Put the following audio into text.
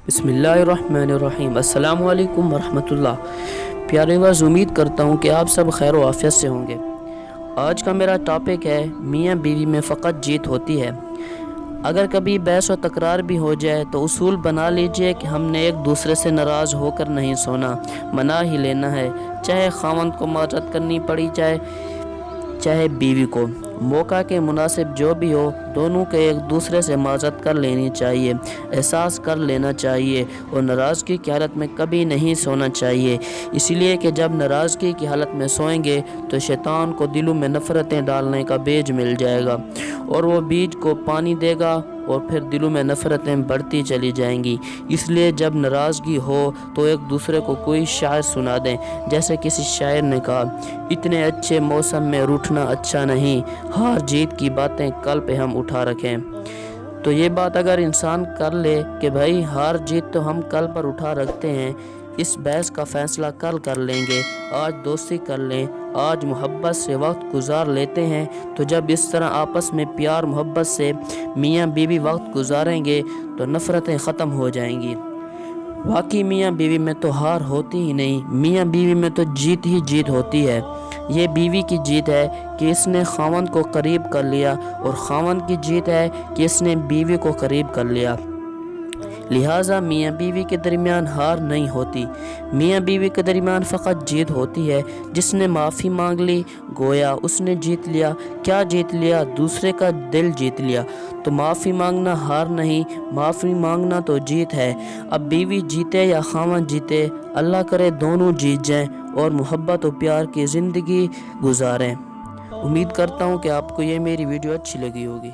بسم اللہ الرحمن الرحیم۔ السلام علیکم ورحمۃ اللہ۔ پیارے وز، امید کرتا ہوں کہ آپ سب خیر و عافیت سے ہوں گے۔ آج کا میرا ٹاپک ہے میاں بیوی میں فقط جیت ہوتی ہے۔ اگر کبھی بحث و تکرار بھی ہو جائے تو اصول بنا لیجئے کہ ہم نے ایک دوسرے سے ناراض ہو کر نہیں سونا، منا ہی لینا ہے، چاہے خاوند کو معذرت کرنی پڑی چاہے بیوی کو۔ موقع کے مناسب جو بھی ہو، دونوں کے ایک دوسرے سے معذرت کر لینی چاہیے، احساس کر لینا چاہیے، اور ناراضگی کی حالت میں کبھی نہیں سونا چاہیے، اس لیے کہ جب ناراضگی کی حالت میں سوئیں گے تو شیطان کو دلوں میں نفرتیں ڈالنے کا بیج مل جائے گا، اور وہ بیج کو پانی دے گا اور پھر دلوں میں نفرتیں بڑھتی چلی جائیں گی۔ اس لیے جب ناراضگی ہو تو ایک دوسرے کو کوئی شعر سنا دیں، جیسے کسی شاعر نے کہا، اتنے اچھے موسم میں روٹھنا اچھا نہیں، ہار جیت کی باتیں کل پہ ہم اٹھا رکھیں۔ تو یہ بات اگر انسان کر لے کہ بھائی ہار جیت تو ہم کل پر اٹھا رکھتے ہیں، اس بحث کا فیصلہ کل کر لیں گے، آج دوستی کر لیں، آج محبت سے وقت گزار لیتے ہیں، تو جب اس طرح آپس میں پیار محبت سے میاں بیوی وقت گزاریں گے تو نفرتیں ختم ہو جائیں گی۔ واقعی میاں بیوی میں تو ہار ہوتی ہی نہیں، میاں بیوی میں تو جیت ہی جیت ہوتی ہے۔ یہ بیوی کی جیت ہے کہ اس نے خاوند کو قریب کر لیا، اور خاوند کی جیت ہے کہ اس نے بیوی کو قریب کر لیا۔ لہٰذا میاں بیوی کے درمیان ہار نہیں ہوتی، میاں بیوی کے درمیان فقط جیت ہوتی ہے۔ جس نے معافی مانگ لی گویا اس نے جیت لیا۔ کیا جیت لیا؟ دوسرے کا دل جیت لیا۔ تو معافی مانگنا ہار نہیں، معافی مانگنا تو جیت ہے۔ اب بیوی جیتے یا خاوند جیتے، اللہ کرے دونوں جیت جائیں اور محبت و پیار کی زندگی گزاریں۔ امید کرتا ہوں کہ آپ کو یہ میری ویڈیو اچھی لگی ہوگی۔